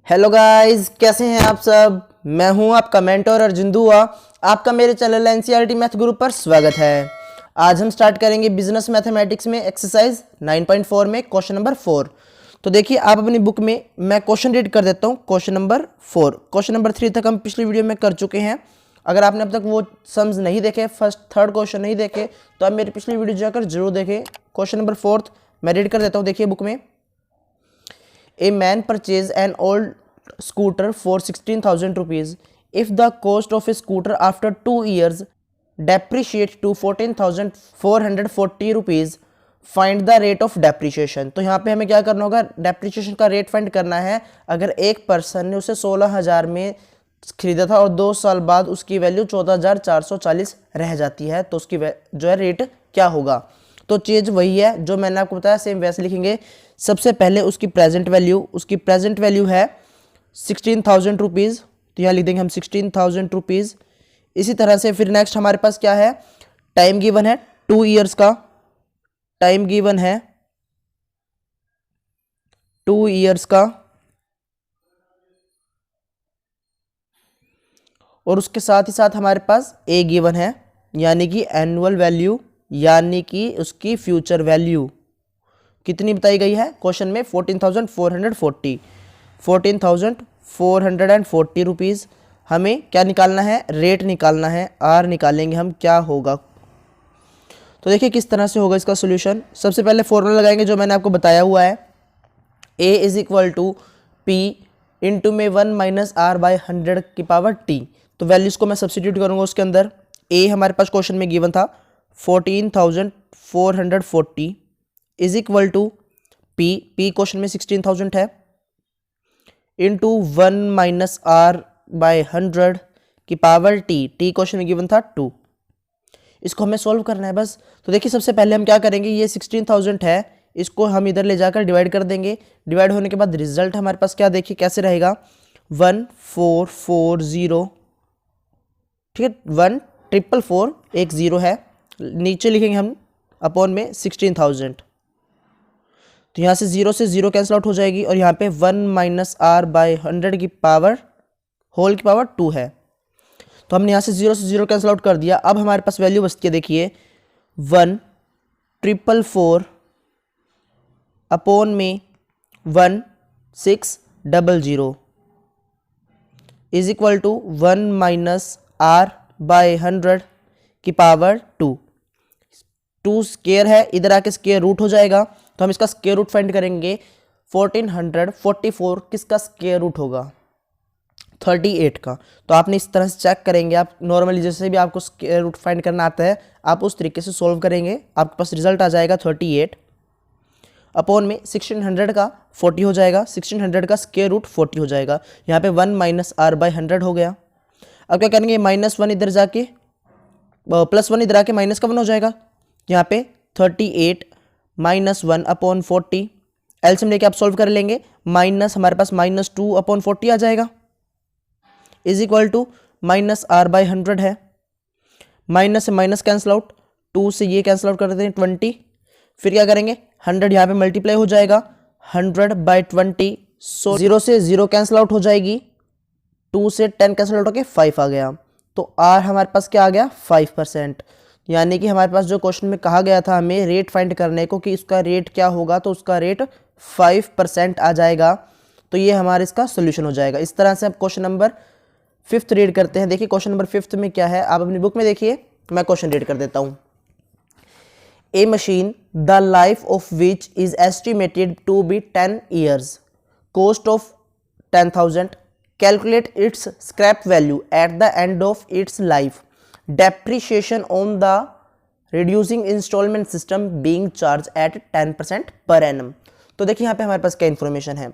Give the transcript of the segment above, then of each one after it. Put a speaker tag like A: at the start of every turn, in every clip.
A: Hello guys, कैसे हैं आप सब। मैं हूं आपका मेंटर अर्जुन दुआ। आपका मेरे चैनल एनसीईआरटी मैथ ग्रुप पर स्वागत है। आज हम स्टार्ट करेंगे बिजनेस मैथमेटिक्स में एक्सरसाइज 9.4 में क्वेश्चन नंबर 4। तो देखिए आप अपनी बुक में, मैं क्वेश्चन रीड कर देता हूं। क्वेश्चन नंबर 4, क्वेश्चन नंबर 3 तक हम पिछली वीडियो में कर चुके हैं। अगर आपने अब तक वो सम्स नहीं देखे, फर्स्ट थर्ड क्वेश्चन नहीं देखे, तो आप मेरी पिछली वीडियो जाकर जरूर देखें। क्वेश्चन नंबर 4 मैं रीड कर देता हूँ, देखिए बुक में। A man purchased an old scooter for 16,000 rupees. If the cost of a scooter after 2 years depreciates to 14,440 rupees, find the rate of depreciation। तो यहाँ पे हमें क्या करना होगा, डेप्रिशिएशन का रेट फाइंड करना है। अगर एक पर्सन ने उसे 16,000 में खरीदा था और 2 साल बाद उसकी वैल्यू 14,440 रह जाती है, तो उसकी जो है रेट क्या होगा। तो चीज़ वही है जो मैंने आपको बताया, सेम वैसे लिखेंगे। सबसे पहले उसकी प्रेजेंट वैल्यू है 16,000 रुपीज़, तो यहाँ लिख देंगे हम 16,000 रुपीज़। इसी तरह से फिर नेक्स्ट हमारे पास क्या है, टाइम गिवन है 2 ईयर्स का, टाइम गिवन है 2 ईयर्स का, और उसके साथ ही साथ हमारे पास ए गिवन है, यानी कि एनुअल वैल्यू, यानी कि उसकी फ्यूचर वैल्यू कितनी बताई गई है क्वेश्चन में, 14,440 रुपीज़। हमें क्या निकालना है, रेट निकालना है, आर निकालेंगे हम, क्या होगा। तो देखिए किस तरह से होगा इसका सोल्यूशन। सबसे पहले फॉर्मूला लगाएंगे जो मैंने आपको बताया हुआ है, A is equal to P into में 1 माइनस आर बाई 100 की पावर टी। तो वैल्यूज़ को मैं सब्सिट्यूट करूँगा उसके अंदर। ए हमारे पास क्वेश्चन में गिवन था 14,440 is equal to P question में 16,000 है, इंटू 1 माइनस आर बाय 100 की पावर टी क्वेश्चन में गिवन था 2। इसको हमें सोल्व करना है बस। तो देखिए सबसे पहले हम क्या करेंगे, ये 16,000 है, इसको हम इधर ले जाकर डिवाइड कर देंगे। डिवाइड होने के बाद रिजल्ट हमारे पास क्या, देखिए कैसे रहेगा, 1440, ठीक है, 1444 एक जीरो है, नीचे लिखेंगे हम अपॉन में 16,000। तो यहाँ से जीरो कैंसिल आउट हो जाएगी, और यहाँ पे 1 माइनस आर बाई 100 की पावर होल की पावर 2 है। तो हमने यहाँ से जीरो कैंसिल आउट कर दिया। अब हमारे पास वैल्यू बचती है, देखिए 1,444 अपॉन में 1,600 is equal to 1 minus R by 100 की पावर 2 स्क्वायर है, इधर आके स्क्वायर रूट हो जाएगा, तो हम इसका स्क्वायर रूट फाइंड करेंगे। 1444 किसका स्क्वायर रूट होगा, 38 का। तो आपने इस तरह से चेक करेंगे, आप नॉर्मली जैसे भी आपको स्क्वायर रूट फाइंड करना आता है, आप उस तरीके से सॉल्व करेंगे, आपके पास रिजल्ट आ जाएगा 38 अपॉन में 1600 का 40 हो जाएगा, 1600 का स्क्वायर रूट 40 हो जाएगा। यहाँ पे 1 माइनस आर बाई 100 हो गया। अब क्या करेंगे, -1 इधर जाके +1 इधर आके -1 हो जाएगा। यहाँ पे 38 -1 अपॉन 40, एलसीएम लेके आप सॉल्व कर लेंगे, माइनस हमारे पास -2 अपॉन 40 आ जाएगा, is equal to minus R by 100 है। माइनस से माइनस कैंसिल आउट, 2 से ये कैंसिल आउट कर देते हैं 20। फिर क्या करेंगे, 100 यहाँ पे मल्टीप्लाई हो जाएगा 100 बाई 20, सो 0 से 0 कैंसिल आउट हो जाएगी, 2 से 10 कैंसिल आउट होकर 5 आ गया। तो आर हमारे पास क्या आ गया, 5%। यानी कि हमारे पास जो क्वेश्चन में कहा गया था हमें रेट फाइंड करने को कि इसका रेट क्या होगा, तो उसका रेट 5% आ जाएगा। तो ये हमारे इसका सोल्यूशन हो जाएगा। इस तरह से अब क्वेश्चन नंबर 5 रीड करते हैं। देखिए क्वेश्चन नंबर 5 में क्या है, आप अपनी बुक में देखिए, मैं क्वेश्चन रीड कर देता हूँ। A machine the life of which is estimated to be 10 years, cost of 10,000, calculate its scrap value at the end of its life, depreciation on the reducing installment system being charged at 10% per annum। तो देखिए यहाँ पे हमारे पास क्या information है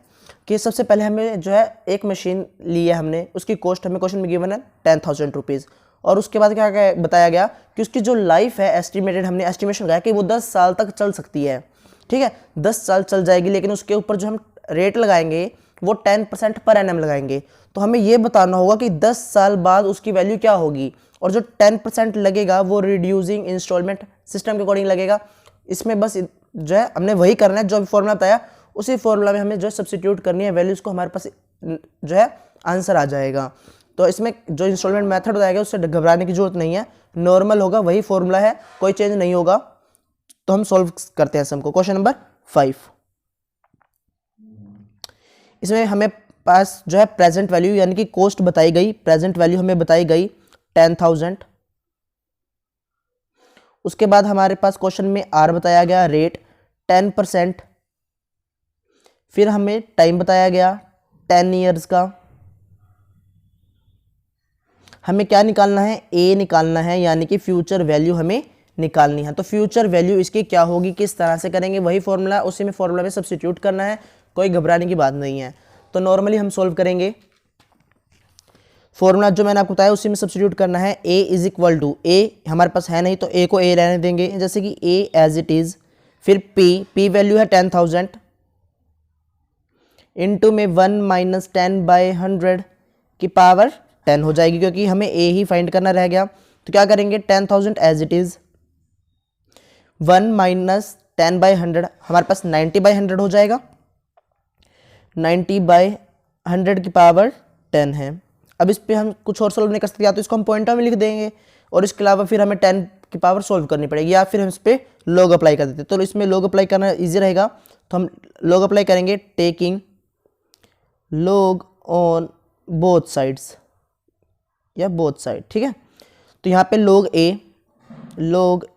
A: कि सबसे पहले हमें जो है एक मशीन ली है हमने, उसकी कॉस्ट हमें क्वेश्चन में गिवन है 10,000 रुपीज़, और उसके बाद क्या बताया गया कि उसकी जो लाइफ है एस्टिमेटेड, हमने एस्टिमेशन लगाया कि वो 10 साल तक चल सकती है, ठीक है, 10 साल चल जाएगी, लेकिन उसके ऊपर जो हम रेट लगाएंगे वो 10% पर एनम लगाएंगे। तो हमें ये बताना होगा कि 10 साल बाद उसकी वैल्यू क्या होगी, और जो 10% लगेगा वो रिड्यूसिंग इंस्टॉलमेंट सिस्टम के अकॉर्डिंग लगेगा। इसमें बस जो है हमने वही करना है, जो फॉर्मूला बताया उसी फॉर्मूला में हमें जो सब्स्टिट्यूट करनी है वैल्यूज़ को, हमारे पास जो है आंसर आ जाएगा। तो इसमें जो इंस्टॉलमेंट मेथड बताएगा उससे घबराने की जरूरत नहीं है, नॉर्मल होगा, वही फॉर्मूला है, कोई चेंज नहीं होगा। तो हम सॉल्व करते हैं सम को। क्वेश्चन नंबर 5, इसमें हमें पास जो है प्रेजेंट वैल्यू यानी कि कॉस्ट बताई गई, प्रेजेंट वैल्यू हमें बताई गई 10,000। उसके बाद हमारे पास क्वेश्चन में आर बताया गया रेट 10%, फिर हमें टाइम बताया गया 10 ईयर्स का। हमें क्या निकालना है, ए निकालना है, यानी कि फ्यूचर वैल्यू हमें निकालनी है। तो फ्यूचर वैल्यू इसकी क्या होगी, किस तरह से करेंगे, वही फॉर्मूला, उसी में फॉर्मूला में सब्स्टिट्यूट करना है, कोई घबराने की बात नहीं है। तो नॉर्मली हम सॉल्व करेंगे, फॉर्मूला जो मैंने आपको बताया उसी में सब्स्टिट्यूट करना है। ए इज इक्वल टू, ए हमारे पास है नहीं तो ए को ए रहने देंगे, जैसे कि ए एज इट इज, फिर पी वैल्यू है 10,000 इंटू में 1 माइनस 10/100 की पावर 10 हो जाएगी, क्योंकि हमें ए ही फाइंड करना रह गया। तो क्या करेंगे, 10,000 एज इट इज, 1 माइनस 10/100 हमारे पास 90/100 हो जाएगा, 90/100 की पावर 10 है। अब इस पे हम कुछ और सोल्व नहीं कर सकते, या तो इसको हम पॉइंटर में लिख देंगे और इसके अलावा फिर हमें 10 की पावर सोल्व करनी पड़ेगी, या फिर हम इस पर लॉग अप्लाई कर देते। तो इसमें लॉग अप्लाई करना इजी रहेगा, तो हम लॉग अप्लाई करेंगे, taking log on both sides या बोथ साइड, ठीक है। तो यहाँ पे log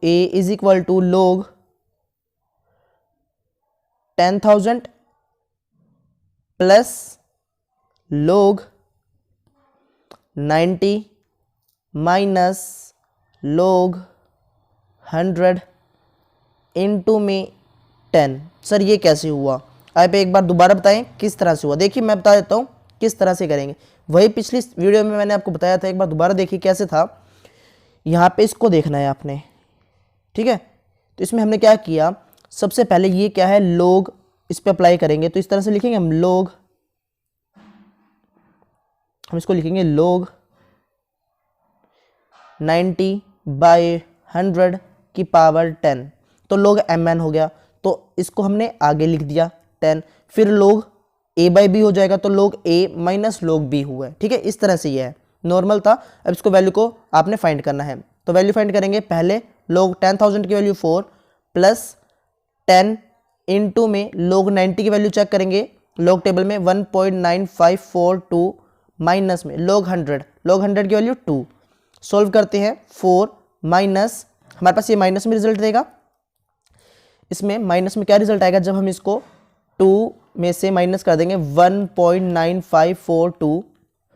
A: a is equal to log 10,000 plus log 90 minus log 100 into में 10। सर ये कैसे हुआ, आप एक बार दोबारा बताएं किस तरह से हुआ। देखिए मैं बता देता हूँ किस तरह से करेंगे, वही पिछली वीडियो में मैंने आपको बताया था, एक बार दोबारा देखिए कैसे था। यहाँ पे इसको देखना है आपने, ठीक है। तो इसमें हमने क्या किया, सबसे पहले ये क्या है log, इस पे अप्लाई करेंगे तो इस तरह से लिखेंगे हम log, हम इसको लिखेंगे log 90/100 की पावर 10, तो log mn हो गया, तो इसको हमने आगे लिख दिया 10, फिर log a/b हो जाएगा, तो log a minus log b हुआ है, ठीक है। इस तरह से ये है, नॉर्मल था। अब इसको वैल्यू को आपने फाइंड करना है, तो वैल्यू फाइंड करेंगे, पहले log 10,000 की वैल्यू 4 प्लस 10 इंटू में log 90 की वैल्यू चेक करेंगे, log टेबल में 1.9542 माइनस में log 100 की वैल्यू 2, सोल्व करते हैं 4 माइनस, हमारे पास ये माइनस में रिजल्ट देगा। इसमें माइनस में क्या रिजल्ट आएगा, जब हम इसको 2 में से माइनस कर देंगे 1.9542,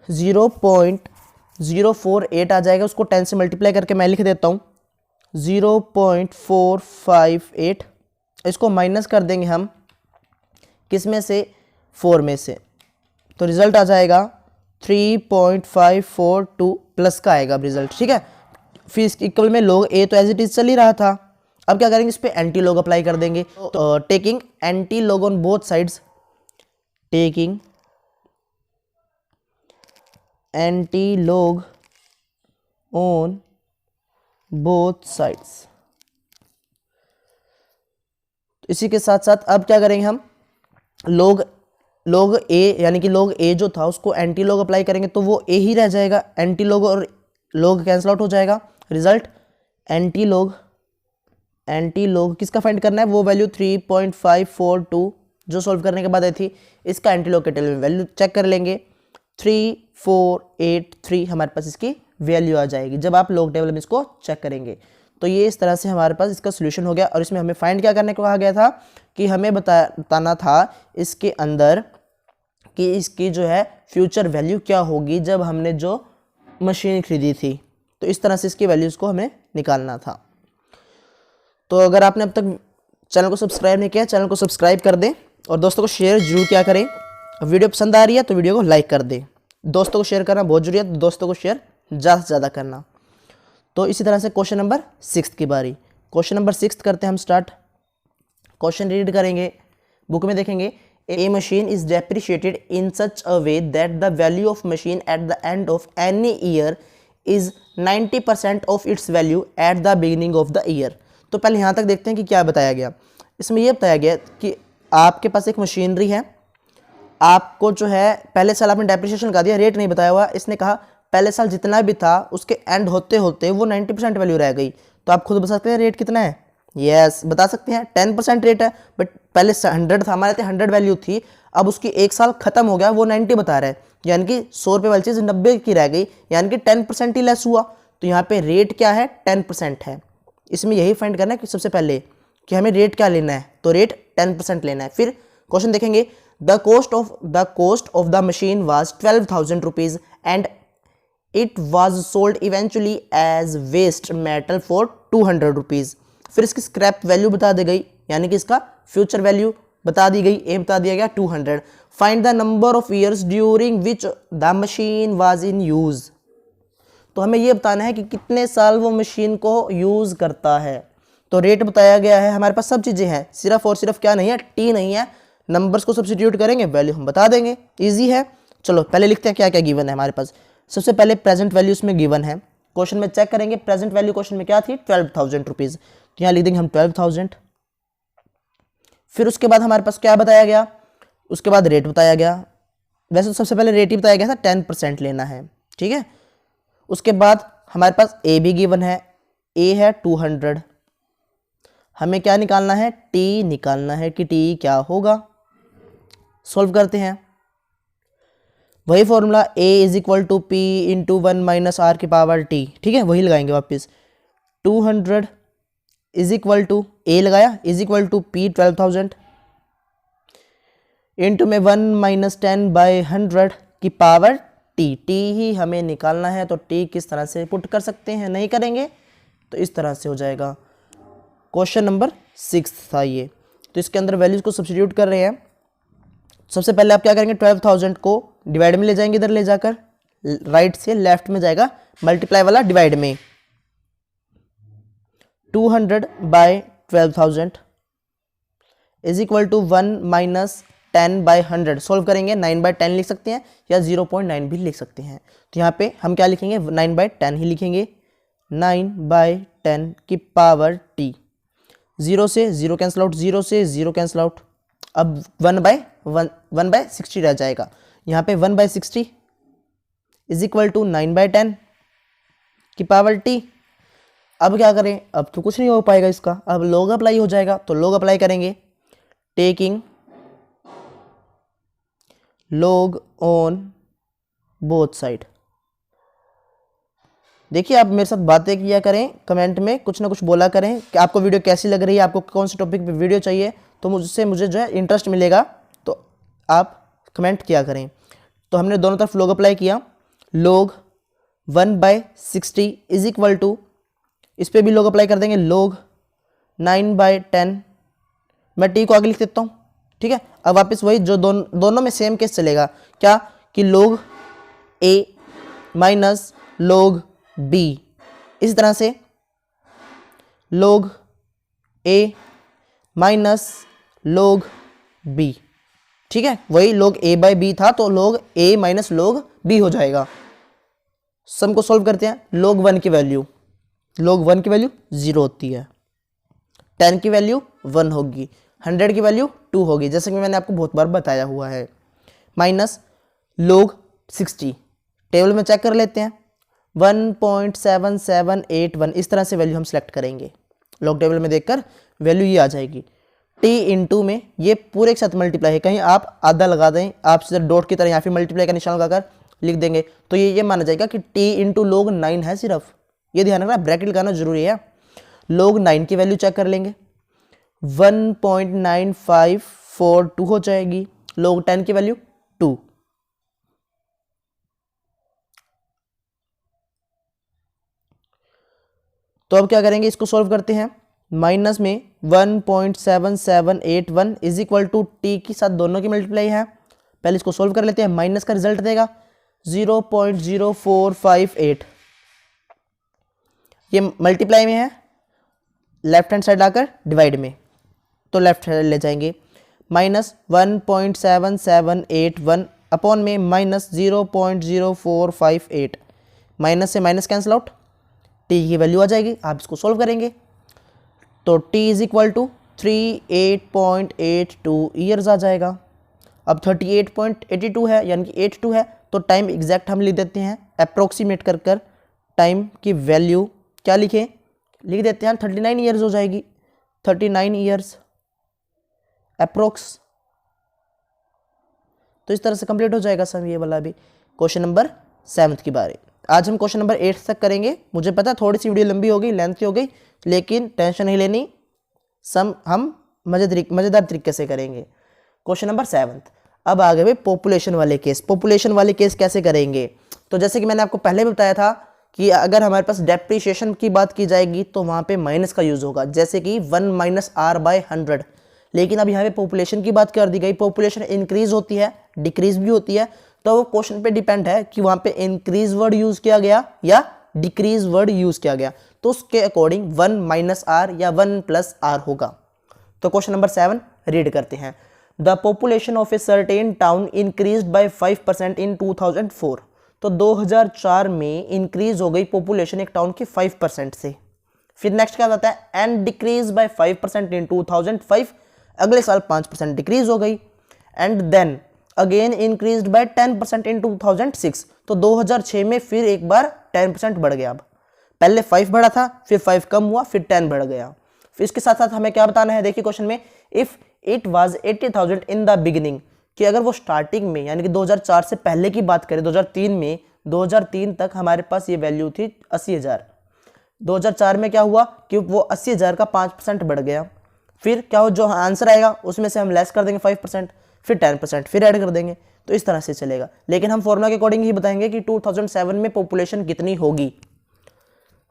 A: 0.048 आ जाएगा, उसको 10 से मल्टीप्लाई करके मैं लिख देता हूँ 0.458। इसको माइनस कर देंगे हम किस में से, 4 में से, तो रिजल्ट आ जाएगा 3.542 प्लस का आएगा अब रिजल्ट, ठीक है। फिर इसके इक्वल में log a तो एज इट इज चल ही रहा था, अब क्या करेंगे, इस पे एंटी लॉग अप्लाई कर देंगे। तो taking anti log on both sides, taking anti log on both sides. इसी के साथ साथ अब क्या करेंगे हम, log a यानी कि log a जो था उसको एंटी लॉग अप्लाई करेंगे, तो वो a ही रह जाएगा, एंटी लॉग और log कैंसिल आउट हो जाएगा, रिजल्ट एंटी लॉग किसका फाइंड करना है, वो वैल्यू 3.542 जो सॉल्व करने के बाद आई थी, इसका एंटी लॉग के टेबल में वैल्यू चेक कर लेंगे, 3483 हमारे पास इसकी वैल्यू आ जाएगी जब आप लॉग टेबल में इसको चेक करेंगे। तो ये इस तरह से हमारे पास इसका सोल्यूशन हो गया। और इसमें हमें फाइंड क्या करने को कहा गया था कि हमें बताना था इसके अंदर कि इसकी जो है फ्यूचर वैल्यू क्या होगी जब हमने जो मशीन खरीदी थी, तो इस तरह से इसकी वैल्यूज़ को हमें निकालना था। तो अगर आपने अब तक चैनल को सब्सक्राइब नहीं किया, चैनल को सब्सक्राइब कर दें और दोस्तों को शेयर जरूर क्या करें। वीडियो पसंद आ रही है तो वीडियो को लाइक कर दें, दोस्तों को शेयर करना बहुत जरूरी है, तो दोस्तों को शेयर ज़्यादा से ज़्यादा करना। तो इसी तरह से क्वेश्चन नंबर 6 की बारी, क्वेश्चन नंबर 6 करते हैं हम स्टार्ट। क्वेश्चन रीड करेंगे, बुक में देखेंगे, a machine is depreciated in such a way that the value of machine at the end of any year is 90% of its value at the beginning of the year. तो पहले यहाँ तक देखते हैं कि क्या बताया गया। इसमें यह बताया गया कि आपके पास एक मशीनरी है, आपको जो है पहले साल आपने डेप्रिसिएशन का दिया, रेट नहीं बताया हुआ, इसने कहा पहले साल जितना भी था उसके एंड होते होते वो 90% वैल्यू रह गई, तो आप खुद बता सकते हैं रेट कितना है। यस बता सकते हैं 10% रेट है, बट पहले 100 था हमारे 100 वैल्यू थी, अब उसकी एक साल खत्म हो गया वो 90 बता रहा है, यानी कि 100 रुपये वाली चीज़ 90 की रह गई, यानी कि 10% ही लेस हुआ। तो यहाँ पे रेट क्या है 10% है। इसमें यही फाइंड करना है कि सबसे पहले कि हमें रेट क्या लेना है, तो रेट 10% लेना है। फिर क्वेश्चन देखेंगे the cost of the machine was 12,000 rupees and it was sold eventually as waste metal for 200 rupees. फिर इसकी स्क्रैप वैल्यू बता दी गई, यानी कि इसका फ्यूचर वैल्यू बता दी गई, ए बता दिया गया 200। Find the number of years during which the machine was in use. तो हमें ये बताना है कि कितने साल वो मशीन को यूज करता है। तो रेट बताया गया है, हमारे पास सब चीजें हैं, सिर्फ और सिर्फ क्या नहीं है, टी नहीं है, नंबर्स को सब्स्टिट्यूट करेंगे वैल्यू हम बता देंगे, इजी है। चलो पहले लिखते हैं क्या क्या गिवन है हमारे पास। सबसे पहले प्रेजेंट वैल्यू इसमें गिवन है, क्वेश्चन में चेक करेंगे प्रेजेंट वैल्यू क्वेश्चन में क्या थी 12,000 रुपीज, तो यहाँ लिख देंगे हम 12,000। फिर उसके बाद हमारे पास क्या बताया गया, उसके बाद रेट बताया गया, वैसे तो सबसे पहले रेट ही बताया गया था 10% लेना है, ठीक है। उसके बाद हमारे पास ए भी गिवन है, ए है 200, हमें क्या निकालना है टी निकालना है कि टी क्या होगा। सॉल्व करते हैं, वही formula a is equal to P into 1 minus R की पावर टी, ठीक है, वही लगाएंगे वापस। 200 इज इक्वल टू a लगाया is equal to P 12,000 into में 1 माइनस 10 बाई 100 की पावर टी, टी ही हमें निकालना है। तो टी किस तरह से पुट कर सकते हैं, नहीं करेंगे तो इस तरह से हो जाएगा। क्वेश्चन नंबर 6 था ये, तो इसके अंदर वैल्यूज को सब्स्टिट्यूट कर रहे हैं। सबसे पहले आप क्या करेंगे 12,000 को डिवाइड में ले जाएंगे, इधर ले जाकर राइट से लेफ्ट में जाएगा मल्टीप्लाई वाला डिवाइड में। 200 by 12,000 is equal to 1 minus 10 by 100। Solve करेंगे 9/10 लिख सकते हैं या 0.9 भी लिख सकते हैं। तो यहाँ पे हम क्या लिखेंगे 9/10 ही लिखेंगे, 9/10 की पावर टी। 0 से 0 कैंसिल आउट, 0 से 0 कैंसिल आउट, अब 1/60 रह जाएगा। यहाँ पे 1/60 इज इक्वल टू 9/10 की पावर टी। अब क्या करें, अब तो कुछ नहीं हो पाएगा इसका, अब लॉग अप्लाई हो जाएगा। तो लॉग अप्लाई करेंगे, taking log on both side. देखिए आप मेरे साथ बातें किया करें, कमेंट में कुछ ना कुछ बोला करें कि आपको वीडियो कैसी लग रही है, आपको कौन से टॉपिक पे वीडियो चाहिए, तो मुझे जो है इंटरेस्ट मिलेगा, तो आप कमेंट किया करें। तो हमने दोनों तरफ लॉग अप्लाई किया, लॉग 1/60 इज इक्वल टू, इस पर भी लॉग अप्लाई कर देंगे, लॉग 9/10। मैं टी को आगे लिख देता हूँ, ठीक है। अब वापस वही जो दोनों में सेम केस चलेगा, क्या कि लॉग ए माइनस लॉग बी, इस तरह से log a minus log b, ठीक है। वही log a बाई बी था तो log a minus log b हो जाएगा। सम को सॉल्व करते हैं, log 1 की वैल्यू 0 होती है, 10 की वैल्यू 1 होगी, 100 की वैल्यू 2 होगी, जैसे कि मैंने आपको बहुत बार बताया हुआ है। माइनस log 60, टेबल में चेक कर लेते हैं 1.7781, इस तरह से वैल्यू हम सेलेक्ट करेंगे, लॉग टेबल में देखकर वैल्यू ये आ जाएगी। t इंटू में ये पूरे के साथ मल्टीप्लाई है, कहीं आप आधा लगा दें, आप सीधे डॉट की तरह यहाँ फिर मल्टीप्लाई का निशान लगाकर लिख देंगे, तो ये माना जाएगा कि t इंटू log 9 है सिर्फ, ये ध्यान रखना, ब्रैकेट लगाना जरूरी है। log 9 की वैल्यू चेक कर लेंगे, 1.9542 हो जाएगी, log 10 की वैल्यू 2। तो अब क्या करेंगे, इसको सॉल्व करते हैं। माइनस में 1.7781 इज इक्वल टू टी की साथ दोनों की मल्टीप्लाई है, पहले इसको सॉल्व कर लेते हैं। माइनस का रिजल्ट देगा 0.0458, ये मल्टीप्लाई में है, लेफ्ट हैंड साइड आकर डिवाइड में, तो लेफ्ट साइड ले जाएंगे। माइनस 1.7781 अपॉन में माइनस 0.0458, माइनस से माइनस कैंसिल आउट, टी की वैल्यू आ जाएगी, आप इसको सॉल्व करेंगे तो t is equal to 38.82 years आ जाएगा। अब 38.82 है यानी कि 82 है, तो टाइम एग्जैक्ट हम लिख देते हैं, अप्रोक्सीमेट कर कर टाइम की वैल्यू क्या लिखें, लिख देते हैं 39 ईयर्स हो जाएगी, 39 ईयर्स अप्रोक्स। तो इस तरह से कंप्लीट हो जाएगा सर ये वाला भी क्वेश्चन नंबर 7 की बारी। आज हम क्वेश्चन नंबर 8 तक करेंगे। मुझे पता थोड़ी सी वीडियो लंबी हो गई, लेंथी हो गई, लेकिन टेंशन नहीं लेनी, सम हम मज़ेदार तरीके से करेंगे। क्वेश्चन नंबर 7 अब आ गए पॉपुलेशन वाले केस। पॉपुलेशन वाले केस कैसे करेंगे, तो जैसे कि मैंने आपको पहले भी बताया था कि अगर हमारे पास डेप्रिसिएशन की बात की जाएगी तो वहाँ पे माइनस का यूज़ होगा, जैसे कि 1 - R/100। लेकिन अब यहाँ पे पॉपुलेशन की बात कर दी गई, पॉपुलेशन इंक्रीज होती है, डिक्रीज भी होती है, तो वो क्वेश्चन पे डिपेंड है कि वहाँ पे इंक्रीज वर्ड यूज़ किया गया या डिक्रीज वर्ड यूज़ किया गया, तो उसके अकॉर्डिंग 1 - R या 1 + R होगा। तो क्वेश्चन नंबर 7 रीड करते हैं। The population of a certain town increased by 5% इन 2004। तो 2004 में इंक्रीज हो गई पॉपुलेशन एक टाउन की 5% से। फिर नेक्स्ट क्या बताता है, एंड डिक्रीज बाय 5% इन 2005। अगले साल 5% डिक्रीज हो गई। And then again increased by 10% in 2006। तो 2006 में फिर एक बार 10% बढ़ गया। अब पहले 5 बढ़ा था, फिर 5 कम हुआ, फिर 10 बढ़ गया। फिर इसके साथ साथ हमें क्या बताना है, देखिए क्वेश्चन में, if it was 80,000 in the beginning, कि अगर वो स्टार्टिंग में यानी कि 2004 से पहले की बात करें, 2003 में, 2003 तक हमारे पास ये वैल्यू थी 80,000। 2004 में क्या हुआ कि वो 80,000 का 5% बढ़ गया। फिर क्या हो, जो आंसर आएगा उसमें से हम लेस कर देंगे 5%, फिर 10%, फिर ऐड कर देंगे। तो इस तरह से चलेगा, लेकिन हम फॉर्मूला के अकॉर्डिंग ही बताएंगे कि 2007 में पॉपुलेशन कितनी होगी।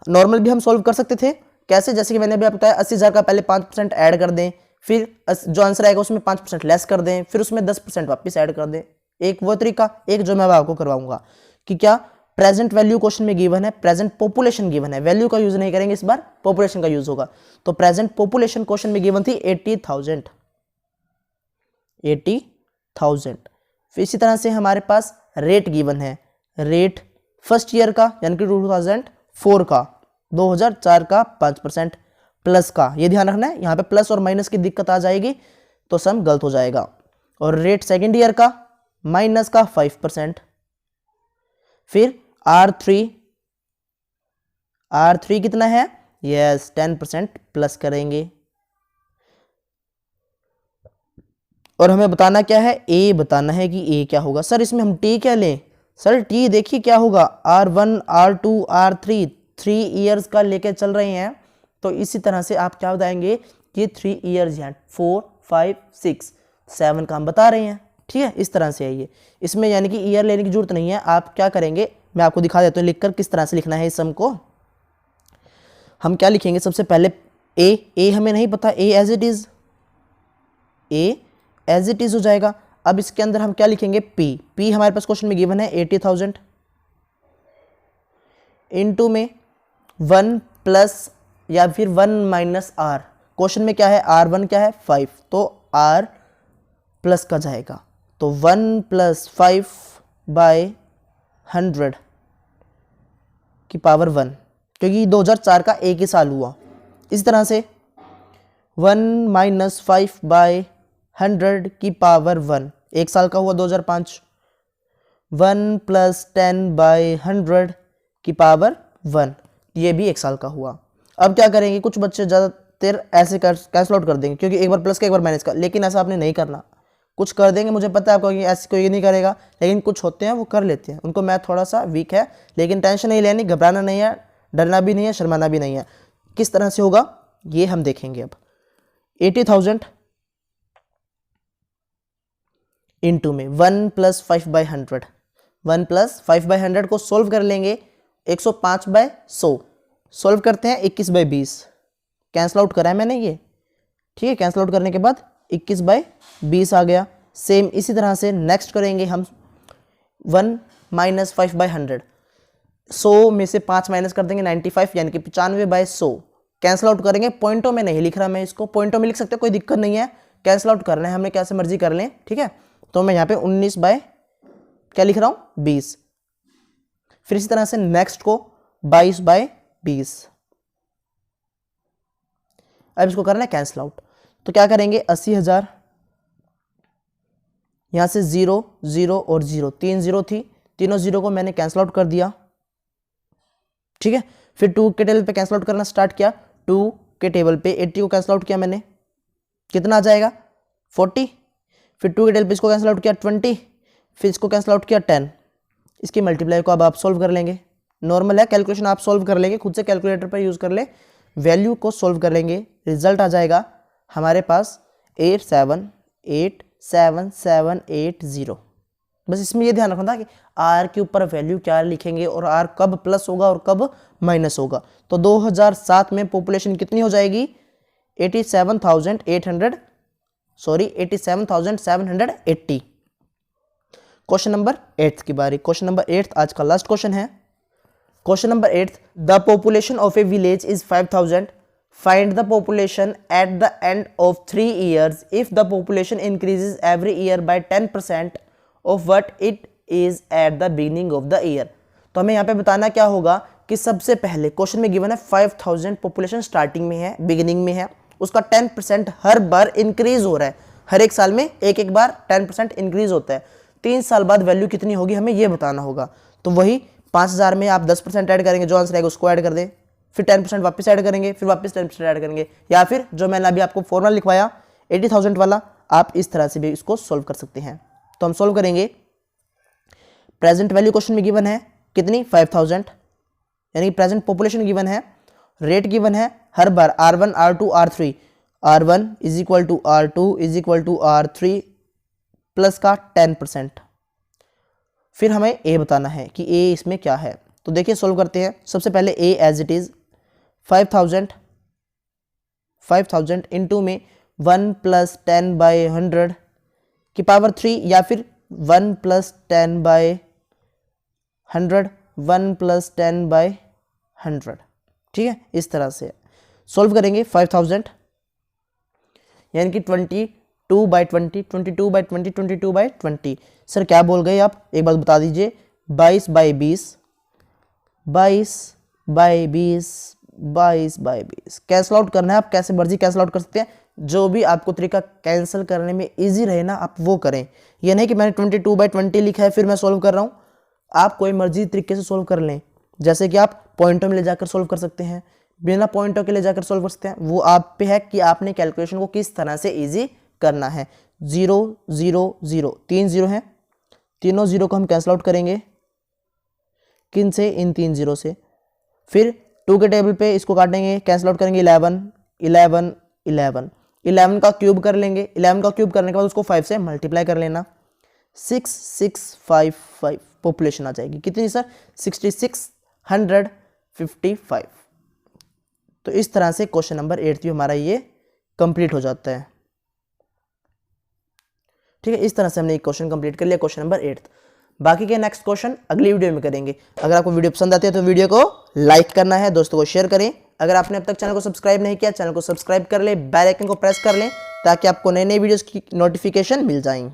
A: नॉर्मल भी हम सॉल्व कर सकते थे, कैसे, जैसे कि मैंने अभी आपको बताया 80,000 का पहले 5% ऐड कर दें, फिर जो आंसर आएगा उसमें 5% लेस कर दें, फिर उसमें 10% वापस ऐड कर दें। एक वो तरीका, एक जो मैं आपको करवाऊंगा कि क्या प्रेजेंट वैल्यू क्वेश्चन में गिवन है, प्रेजेंट पॉपुलेशन गिवन है, वैल्यू का यूज नहीं करेंगे, इस बार पॉपुलेशन का यूज होगा। तो प्रेजेंट पॉपुलेशन क्वेश्चन में गिवन थी 80,000। फिर इसी तरह से हमारे पास रेट गिवन है, रेट फर्स्ट ईयर का यानी कि 2004 का, 2004 का 5% प्लस का, ये ध्यान रखना है, यहाँ पे प्लस और माइनस की दिक्कत आ जाएगी तो सम गलत हो जाएगा। और रेट सेकेंड ईयर का माइनस का 5%। फिर R3 कितना है, यस 10% प्लस करेंगे। और हमें बताना क्या है, ए बताना है कि ए क्या होगा। सर इसमें हम टी क्या लें, सर टी देखिए क्या होगा, R1 R2 R3, 3 ईयर्स का लेके चल रहे हैं, तो इसी तरह से आप क्या बताएंगे कि 3 ईयर्स हैं, 4 5 6 7 का हम बता रहे हैं, ठीक है। इस तरह से है ये, इसमें यानी कि ईयर लेने की जरूरत नहीं है। आप क्या करेंगे, मैं आपको दिखा देता हूँ लिखकर किस तरह से लिखना है इस सम को। हम क्या लिखेंगे, सबसे पहले ए हमें नहीं पता, ए एज इट इज हो जाएगा। अब इसके अंदर हम क्या लिखेंगे, पी हमारे पास क्वेश्चन में गिवन है 80,000, इनटू में 1 प्लस या फिर 1 - R। क्वेश्चन में क्या है, R1 क्या है 5, तो R प्लस का जाएगा, तो 1 + 5/100 की पावर 1, क्योंकि 2004 का एक ही साल हुआ। इस तरह से 1 - 5/100 की पावर 1, एक साल का हुआ 2005। 1 + 10/100 की पावर 1, ये भी एक साल का हुआ। अब क्या करेंगे, कुछ बच्चे ज़्यादातर ऐसे कैंसल आउट कर देंगे, क्योंकि एक बार प्लस का एक बार माइनस का, लेकिन ऐसा आपने नहीं करना। कुछ कर देंगे, मुझे पता है आपको कि ऐसे कोई नहीं करेगा, लेकिन कुछ होते हैं वो कर लेते हैं, उनको मैथ थोड़ा सा वीक है। लेकिन टेंशन नहीं लेनी, घबराना नहीं है, डरना भी नहीं है, शर्माना भी नहीं है। किस तरह से होगा ये हम देखेंगे। अब 80,000 इंटू में 1 + 5/100, 1 + 5/100 को सोल्व कर लेंगे, 105/100 सोल्व करते हैं, 21/20 कैंसल आउट करा है मैंने ये, ठीक है। कैंसल आउट करने के बाद 21/20 आ गया। सेम इसी तरह से नेक्स्ट करेंगे हम, 1 - 5/100, 100 में से 5 माइनस कर देंगे, 95 यानी कि 95/100 कैंसल आउट करेंगे। पॉइंटों में नहीं लिख रहा मैं इसको, पॉइंटों में लिख सकते हो, कोई दिक्कत नहीं है, कैंसल आउट करना है हमने, कैसे मर्जी कर लें, ठीक है। तो मैं यहाँ पे 19 बाय क्या लिख रहा हूँ 20। फिर इसी तरह से नेक्स्ट को 22/20। अब इसको करना है कैंसल आउट, तो क्या करेंगे 80,000 यहाँ से 0 0 और 0, 3 0 थी, तीनों 0 को मैंने कैंसिल आउट कर दिया, ठीक है। फिर 2 के टेबल पे कैंसिल आउट करना स्टार्ट किया, 2 के टेबल पे 80 को कैंसिल आउट किया मैंने, कितना आ जाएगा 40। फिर 2 के टेबल पे इसको कैंसिल आउट किया 20, फिर इसको कैंसिल आउट किया 10। इसकी मल्टीप्लाई को अब आप सॉल्व कर लेंगे, नॉर्मल है कैलकुलेशन, आप सॉल्व कर लेंगे, खुद से कैलकुलेटर पर यूज़ कर ले, वैल्यू को सॉल्व कर लेंगे, रिजल्ट आ जाएगा हमारे पास 878780। बस इसमें ये ध्यान रखना था कि आर के ऊपर वैल्यू क्या लिखेंगे और आर कब प्लस होगा और कब माइनस होगा। तो 2007 में पॉपुलेशन कितनी हो जाएगी 87,780। क्वेश्चन नंबर 8 की बारी। क्वेश्चन नंबर 8 आज का लास्ट क्वेश्चन है। Question number 8, the population of A village is 5000, find the population at the end of 3 years if the population increases every year by 10% of what it is at the beginning of the year। तो हमें यहाँ पे बताना क्या होगा कि सबसे पहले क्वेश्चन में गिवन है 5000 पॉपुलेशन स्टार्टिंग में है, बिगिनिंग में है, उसका 10% हर बार इंक्रीज हो रहा है, हर एक साल में एक बार 10% इंक्रीज होता है। 3 साल बाद वैल्यू कितनी होगी हमें ये बताना होगा। तो वही 5000 में आप 10% ऐड करेंगे, जो आंसर आएगा उसको ऐड कर दें, फिर 10% वापस ऐड करेंगे, फिर वापस 10% ऐड करेंगे, या फिर जो मैंने अभी आपको फॉर्मूला लिखवाया 80,000 वाला, आप इस तरह से भी इसको सोल्व कर सकते हैं। तो हम सोल्व करेंगे, प्रेजेंट वैल्यू क्वेश्चन में गिवन है कितनी 5000, यानी कि प्रेजेंट पॉपुलेशन गिवन है, रेट गिवन है हर बार R1 R2 R3, R1 is equal to R2 is equal to R3 plus का 10%। फिर हमें ए बताना है कि ए इसमें क्या है। तो देखिए सोल्व करते हैं। सबसे पहले ए एज इट इज 5000 इंटू में 1 + 10/100 की पावर 3, या फिर 1 + 10/100, 1 + 10/100, ठीक है। इस तरह से सोल्व करेंगे 5000, यानी कि 22/20, 22/20, 22/20। सर क्या बोल गए आप, एक बात बता दीजिए। 22/20, 22/20 कैंसिल आउट करना है, आप कैसे मर्जी कैंसिल आउट कर सकते हैं, जो भी आपको तरीका कैंसिल करने में इजी रहे ना आप वो करें। ये नहीं कि मैंने 22/20 लिखा है फिर मैं सोल्व कर रहा हूँ, आप कोई मर्जी तरीके से सोल्व कर लें। जैसे कि आप पॉइंटों में ले जाकर सोल्व कर सकते हैं, बिना पॉइंटों के ले जाकर सोल्व कर सकते हैं, वो आप पे है कि आपने कैलकुलेशन को किस तरह से ईजी करना है। 0 0 0, 3 0 हैं, तीनों 0 को हम कैंसिल आउट करेंगे, किन से, इन 3 0 से। फिर 2 के टेबल पे इसको काटेंगे, कैंसिल आउट करेंगे, 11 11 11, 11 का क्यूब कर लेंगे, 11 का क्यूब करने के बाद उसको 5 से मल्टीप्लाई कर लेना, 6655 पॉपुलेशन आ जाएगी। कितनी सर 6655। तो इस तरह से क्वेश्चन नंबर 8 भी हमारा ये कंप्लीट हो जाता है, ठीक है। इस तरह से हमने एक क्वेश्चन कंप्लीट कर लिया, क्वेश्चन नंबर 8। बाकी के नेक्स्ट क्वेश्चन अगली वीडियो में करेंगे। अगर आपको वीडियो पसंद आती है तो वीडियो को लाइक करना है, दोस्तों को शेयर करें। अगर आपने अब तक चैनल को सब्सक्राइब नहीं किया, चैनल को सब्सक्राइब कर ले, बेल आइकन को प्रेस कर लें ताकि आपको नए नए वीडियोस की नोटिफिकेशन मिल जाएं।